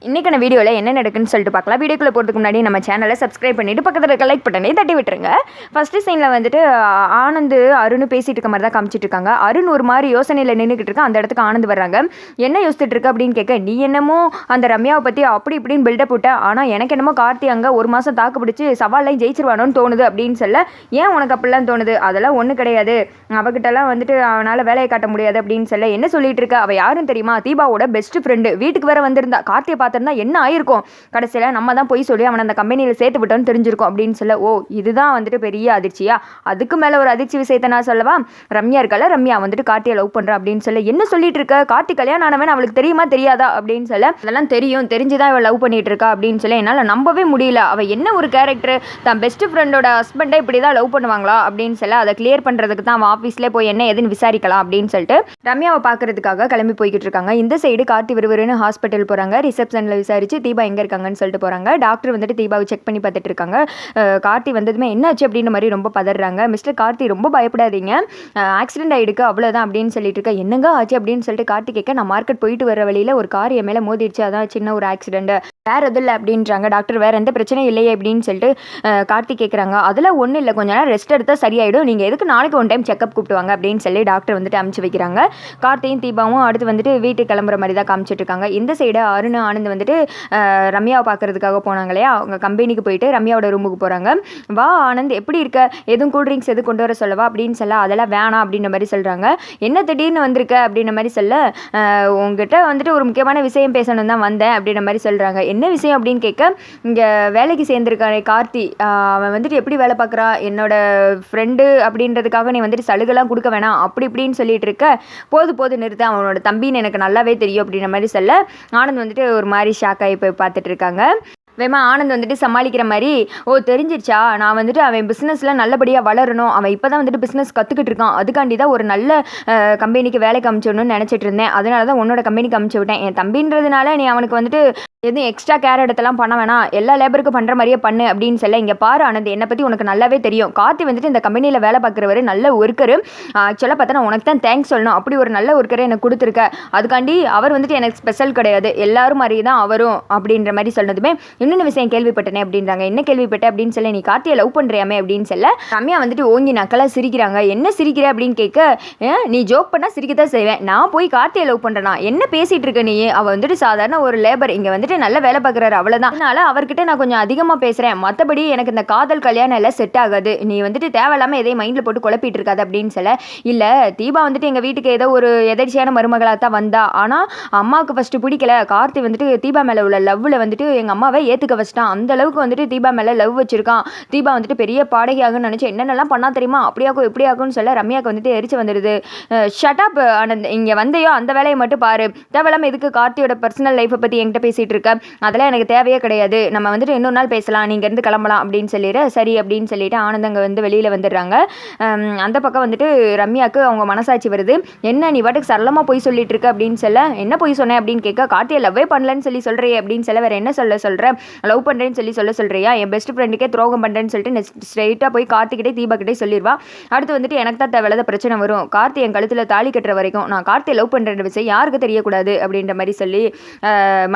இன்றைக்கான வீடியோவில் என்ன நடக்குன்னு சொல்லிட்டு பார்க்கலாம். வீடியோக்குள்ளே போகிறதுக்கு முன்னாடி நம்ம சேனலை சப்ஸ்கிரைப் பண்ணிவிட்டு பக்கத்தில் இருக்க லைக் பட்டனை தட்டி விட்டுருங்க. ஃபஸ்ட்டு சீனில் வந்துட்டு ஆனந்த் அருண் பேசிகிட்டு இருக்க மாதிரி தான் காமிச்சிட்டு இருக்காங்க. அருண் ஒரு மாதிரி யோசனையில் நின்றுக்கிட்டு இருக்கா. அந்த இடத்துக்கு ஆனந்த் வர்றாங்க. என்ன யோசிச்சுட்டு இருக்க அப்படின்னு கேட்க, நீ என்னமோ அந்த ரம்யாவை பற்றி அப்படி இப்படின்னு பில்டப் விட்ட, ஆனால் எனக்கு என்னமோ கார்த்தி அங்கே ஒரு மாதம் தாக்கு பிடிச்சி சவாலையும் ஜெயிச்சிருவானோன்னு தோணுது அப்படின்னு சொல்ல, ஏன் உனக்கு அப்படிலாம் தோணுது? அதெல்லாம் ஒன்றும் கிடையாது, அவகிட்டலாம் வந்துட்டு அவனால் வேலையை காட்ட முடியாது அப்படின்னு சொல்ல, என்ன சொல்லிட்டு இருக்க? அவள் யாரும் தெரியுமா? தீபாவோட பெஸ்ட் ஃப்ரெண்டு. வீட்டுக்கு வேற வந்திருந்தா. கார்த்தியை பார்த்துருந்தா என்ன ஆயிருக்கும்? கடைசியில் நம்ம தான் போய் சொல்லி அவனை அந்த கம்பெனியில் சேர்த்து விட்டோன்னு தெரிஞ்சிருக்கும் அப்படின்னு சொல்ல, ஓ இதுதான் வந்துட்டு பெரிய அதிர்ச்சியா? அதுக்கு மேலே ஒரு அதிர்ச்சி விஷயத்தை நான் சொல்லவா? ரம்யா இருக்கல, ரம்யா வந்துட்டு கார்த்தியை லவ் பண்ணுறா அப்படின்னு சொல்ல, என்ன சொல்லிட்டு இருக்க? கார்த்தி கல்யாணம் ஆனவன் அவளுக்கு தெரியுமா தெரியாதா அப்படின்னு சொல்ல, அதெல்லாம் தெரியும், தெரிஞ்சுதான் அவள் லவ் பண்ணிட்டு இருக்கா அப்படின்னு சொல்ல, என்னால் நம்பவே முடியல. அவள் என்ன ஒரு கேரக்டர்? தான் பெஸ்ட் ஃப்ரெண்டோட ஹஸ்பண்டை இப்படி தான் லவ் பண்ணுவாங்களா அப்படின்னு சொல்ல, அதை கிளியர் பண்ணுறதுக்கு தான் அவன் ஆஃபீஸ்லேயே போய் என்ன எதுன்னு விசாரிக்கலாம் அப்படின்னு சொல்லிட்டு ரம்யாவை பார்க்கறதுக்காக கிளம்பி போய்கிட்டு இருக்காங்க. இந்த சைடு கார்த்தி விறுவிறுன்னு ஹாஸ்பிட்டல் போகிறாங்க. ரிசப்ஷனில் விசாரிச்சு தீபா எங்கே இருக்காங்கன்னு சொல்லிட்டு போகிறாங்க. டாக்டர் வந்துட்டு தீபாவை செக் பண்ணி பார்த்துட்டு இருக்காங்க. கார்த்தி வந்ததுமே என்னாச்சு அப்படின்ற மாதிரி ரொம்ப பதறாங்க. மிஸ்டர் கார்த்தி ரொம்ப பயப்படாதீங்க, ஆக்சிடென்ட் ஆகிடுக்கு அவ்வளோதான் அப்படின்னு சொல்லிட்டு இருக்கா. என்னங்க ஆச்சு அப்படின்னு சொல்லிட்டு கார்த்தி கேட்க, நான் மார்க்கெட் போயிட்டு வர வழியில் ஒரு கார் என் மேலே மோதிடுச்சு, அதான் சின்ன ஒரு ஆக்சிடென்ட், வேறு எதுவும் இல்லை அப்படின்றாங்க. டாக்டர் வேறு எந்த பிரச்சனையும் இல்லையே அப்படின்னு சொல்லிட்டு கார்த்தி கேட்குறாங்க. அதெல்லாம் ஒன்றும் இல்லை, கொஞ்ச நேரம் ரெஸ்ட் எடுத்தால் சரியாயிடும், நீங்கள் எதுக்கு நாளைக்கு ஒன் டைம் செக்அப் கூப்பிட்டுவாங்க அப்படின்னு சொல்லி டாக்டர் வந்துட்டு அனுப்பிச்சு வைக்கிறாங்க. கார்த்தியும் தீபாவும் அடுத்து வந்துட்டு வீட்டுக்கு கிளம்புற மாதிரி தான் காமிச்சிட்டு இருக்காங்க. இந்த சைடு அருண் ஆனந்த் வந்துட்டு ரம்யாவை பார்க்கறதுக்காக போனாங்க இல்லையா, அவங்க கம்பெனிக்கு போயிட்டு ரம்யாவோட ரூமுக்கு போகிறாங்க. வா ஆனந்த், எப்படி இருக்க? எதுவும் கூல்ட்ரிங்க்ஸ் எதுவும் கொண்டு வர சொல்லவா அப்படின்னு சொல்ல, அதெல்லாம் வேணாம் அப்படின்ற மாதிரி சொல்கிறாங்க. என்ன திடீர்னு வந்திருக்க அப்படின்ற மாதிரி சொல்ல, உங்ககிட்ட வந்துட்டு ஒரு முக்கியமான விஷயம் பேசணும் தான் வந்தேன் அப்படின்ற மாதிரி சொல்கிறாங்க. என்ன விஷயம் அப்படின்னு கேட்க, இங்கே வேலைக்கு சேர்ந்துருக்கானே கார்த்தி, அவன் வந்துட்டு எப்படி வேலை பார்க்குறான், என்னோட ஃப்ரெண்டு அப்படின்றதுக்காக நீ வந்துட்டு சலுகைலாம் கொடுக்க வேணாம் அப்படி இப்படின்னு சொல்லிட்டு இருக்க, போது நிறுத்த, அவனோட தம்பின்னு எனக்கு நல்லாவே தெரியும் அப்படின்ற மாதிரி சொல்ல, ஆனந்த் வந்துட்டு ஒரு மாதிரி ஷாக் ஆகி போய் பார்த்துட்டு இருக்காங்க. வேமா ஆனந்த் வந்துட்டு சமாளிக்கிற மாதிரி, ஓ தெரிஞ்சிருச்சா, நான் வந்துட்டு அவன் பிஸ்னஸில் நல்லபடியாக வளரணும், அவன் இப்போ தான் வந்துட்டு பிஸ்னஸ் கற்றுக்கிட்டு இருக்கான், அதுக்காண்டி தான் ஒரு நல்ல கம்பெனிக்கு வேலைக்கு அமிச்சோன்னு நினச்சிட்டு இருந்தேன், அதனால தான் உன்னோட கம்பெனிக்கு அமிச்சு விட்டேன். என் தம்பின்றதுனால நீ அவனுக்கு வந்துட்டு எதுவும் எக்ஸ்ட்ரா கேர் எடுத்தெல்லாம் பண்ண வேணாம், எல்லா லேபருக்கும் பண்ணுற மாதிரியே பண்ணு அப்படின்னு சொல்ல, இங்கே பாரு ஆனந்த், என்னை பற்றி உனக்கு நல்லாவே தெரியும், கார்த்தி வந்துட்டு இந்த கம்பெனியில் வேலை பார்க்குறவர் நல்ல ஒர்க்கரு, ஆக்சுவலாக பார்த்தா நான் உனக்கு தான் தேங்க்ஸ் சொல்லணும், அப்படி ஒரு நல்ல ஒர்க்கரை எனக்கு கொடுத்துருக்க, அதுக்காண்டி அவர் வந்துட்டு எனக்கு ஸ்பெஷல் கிடையாது, எல்லாரும் மாதிரி தான் அவரும் அப்படின்ற மாதிரி சொன்னதுமே, இன்னொன்று விஷயம் கேள்விப்பட்டனே அப்படின்றாங்க. என்ன கேள்விப்பட்டேன் அப்படின்னு சொல்ல, நீ கார்த்தியை லவ் பண்ணுறியாமே அப்படின்னு சொல்ல, ரம்யா வந்துட்டு ஓங்கி நக்கலாக சிரிக்கிறாங்க. என்ன சிரிக்கிற அப்படின்னு கேட்க, நீ ஜோக் பண்ணால் சிரிக்கத்தான் செய்வேன், நான் போய் கார்த்தியை லவ் பண்ணுறேனா, என்ன பேசிகிட்டு இருக்க நீ, அவள் வந்துட்டு சாதாரண ஒரு லேபர், இங்கே வந்துட்டு நல்ல வேலை பார்க்குறாரு அவ்வளோதான், அதனால அவர்கிட்ட நான் கொஞ்சம் அதிகமாக பேசுகிறேன், மற்றபடி எனக்கு இந்த காதல் கல்யாணம் எல்லாம் செட் ஆகாது, நீ வந்துட்டு தேவையில்லாமல் எதையும் மைண்டில் போட்டு குழப்பிட்டு இருக்காது அப்படின்னு சொல்ல, இல்லை தீபா வந்துட்டு எங்கள் வீட்டுக்கு ஏதோ ஒரு எதிர்ச்சியான மருமகளாக தான் வந்தா, ஆனால் அம்மாவுக்கு ஃபஸ்ட்டு பிடிக்கல, கார்த்தி வந்துட்டு தீபா மேலே உள்ள லவ்வில் வந்துட்டு எங்கள் அம்மாவை ஏற்றுக்க வச்சிட்டான், அந்த அளவுக்கு வந்துட்டு தீபா மேலே லவ் வச்சிருக்கான், தீபா வந்துட்டு பெரிய பாடகையாகுன்னு நினச்சி என்னென்னலாம் பண்ணா தெரியுமா, அப்படியாக்கும் இப்படியாக்கும்னு சொல்ல, ரம்யாவுக்கு வந்துட்டு எரிச்சு வந்துடுது. ஷட்டப் ஆனந்த், இங்கே வந்தையோ அந்த வேலையை மட்டும் பாரு, தேவையில்லாமல் எதுக்கு கார்த்தியோட பர்சனல் லைஃப்பை பற்றி என்கிட்ட பேசிகிட்டு இருக்க, அதெல்லாம் எனக்கு தேவையே கிடையாது, நம்ம வந்துட்டு இன்னொரு நாள் பேசலாம், நீங்கள் இருந்து கிளம்பலாம் அப்படின்னு சொல்லிடு. சரி அப்படின்னு சொல்லிட்டு ஆனந்த் அங்கே வந்து வெளியில் வந்துடுறாங்க. அந்த பக்கம் வந்துட்டு ரம்யாவுக்கு அவங்க மனசாட்சி வருது. என்ன நீ வாட்டுக்கு சரளமாக போய் சொல்லிட்டு இருக்க அப்படின்னு சொல்ல, என்ன போய் சொன்னேன் அப்படின்னு கேட்க, கார்த்தியை லவ்வே பண்ணலன்னு சொல்கிறே அப்படின்னு சொல்ல, வேறு என்ன சொல்கிறேன், லவ் பண்ணுறேன்னு சொல்கிறியா, என் பெஸ்ட் ஃப்ரெண்டுக்கே துரோகம் பண்ணுறேன்னு சொல்லிட்டு ஸ்ட்ரெயிட்டாக போய் கார்த்திகிட்டே தீபாக்கிட்டே சொல்லிடுவா. அடுத்து வந்துட்டு எனக்கு தான் தேவையில்லாத பிரச்சனை வரும், கார்த்தி என் கழுத்தில் தாலி கட்டுற வரைக்கும் நான் கார்த்தியை லவ் பண்ணுற விஷயம் யாருக்கு தெரியக்கூடாது அப்படின்ற மாதிரி சொல்லி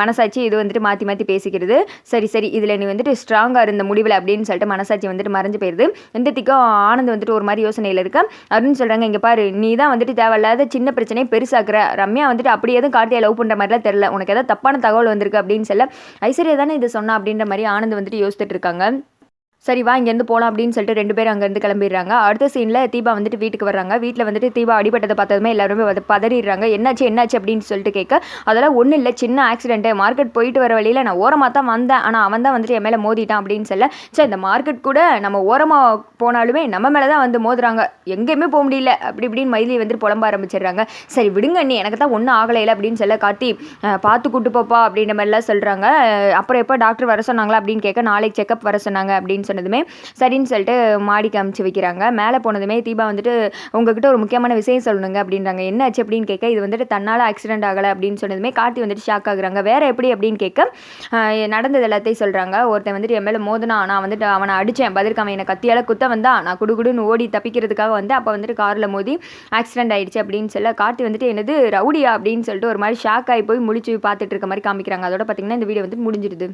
மனசாட்சி இது வந்துட்டு மாற்றி மாற்றி பேசிக்கிறது. சரி இதில் நீ வந்துட்டு ஸ்ட்ராங்காக இருந்த முடிவில் அப்படின்னு சொல்லிட்டு மனசாட்சி வந்துட்டு மறைஞ்சு போயிடுது. இந்த திக்கம் ஆனந்த் வந்துட்டு ஒரு மாதிரி யோசனையில் இருக்க, அப்படின்னு சொல்கிறாங்க, இங்கே பாரு நீ தான் வந்துட்டு தேவையில்லாத சின்ன பிரச்சனையை பெருசாக்குற, ரம்யா வந்துட்டு அப்படி எதுவும் கார்த்தியை லவ் பண்ணுற மாதிரிலாம் தெரியல, உனக்கு ஏதாவது தப்பான தகவல் வந்திருக்கு அப்படின்னு சொல்ல, ஐஸ்வர்யா தானே இது சொன்னா அப்படின்ற மாதிரி ஆனந்த் வந்துட்டு யோசிச்சுட்டு இருக்காங்க. சரி வா இங்கேருந்து போகலாம் அப்படின்னு சொல்லிட்டு ரெண்டு பேரும் அங்கேருந்து கிளம்பிடுறாங்க. அடுத்த சீனில் தீபா வந்துட்டு வீட்டுக்கு வர்றாங்க. வீட்டில் வந்துட்டு தீபா அடிபட்டதை பார்த்ததுமே எல்லாருமே பதறிடுறாங்க. என்னாச்சு அப்படின்னு சொல்லிட்டு கேட்க, அதெல்லாம் ஒன்றும் இல்லை, சின்ன ஆக்சிடென்ட்டு, மார்க்கெட் போயிட்டு வர வழியில் நான் ஓரமாக தான் வந்தேன், ஆனால் அவன் தான் வந்துட்டு என் மேலே மோதிட்டான் அப்படின்னு சொல்ல, சரி இந்த மார்க்கெட் கூட நம்ம ஓரமாக போனாலுமே நம்ம மேலே தான் வந்து மோதுறாங்க, எங்கேயுமே போக முடியல அப்படி இப்படின்னு மைலி வந்துட்டு புலம்ப ஆரம்பிச்சிடுறாங்க. சரி விடுங்க நீ, எனக்கு தான் ஒன்றும் ஆகலையில அப்படின்னு சொல்ல, கார்த்தி பார்த்து கூட்டு போப்பா அப்படின்ற மாதிரிலாம் சொல்கிறாங்க. அப்புறம் எப்போ டாக்டர் வர சொன்னாங்களா அப்படின்னு கேட்க, நாளைக்கு செக்அப் வர சொன்னாங்க அப்படின்னு சொன்னதுமே சரின்னு சொல்லிட்டு மாடிக்கு அமுச்சு வைக்கிறாங்க. மேலே போனதுமே தீபா வந்துட்டு உங்ககிட்ட ஒரு முக்கியமான விஷயம் சொல்லணுங்க அப்படின்றாங்க. என்ன ஆச்சு அப்படின்னு கேட்க இது வந்துட்டு தன்னால் ஆக்சிடென்ட் ஆகலை அப்படின்னு சொன்னதுமே கார்த்தி வந்துட்டு ஷாக் ஆகுறாங்க. வேற எப்படி அப்படின்னு கேட்க நடந்தது எல்லாத்தையும் சொல்கிறாங்க. ஒருத்தன் வந்துட்டு என் மேலே மோதுனா நான் வந்துட்டு அவனை அடித்தேன், பதிலுக்கு அவன் என்னை கத்தியால் குத்த வந்தா நான் குடுகுடுன்னு ஓடி தப்பிக்கிறதுக்காக வந்து அப்போ வந்துட்டு காரில் மோதி ஆக்சிடென்ட் ஆயிடுச்சு அப்படின்னு சொல்ல கார்த்தி வந்துட்டு என்னது ரவுடியா அப்படின்னு சொல்லிட்டு ஒரு மாதிரி ஷாக் ஆகி போய் முழிச்சு பார்த்துட்டு இருக்க மாதிரி காமிக்கிறாங்க. அதோட பார்த்தீங்கன்னா இந்த வீடியோ வந்து முடிஞ்சிடுது.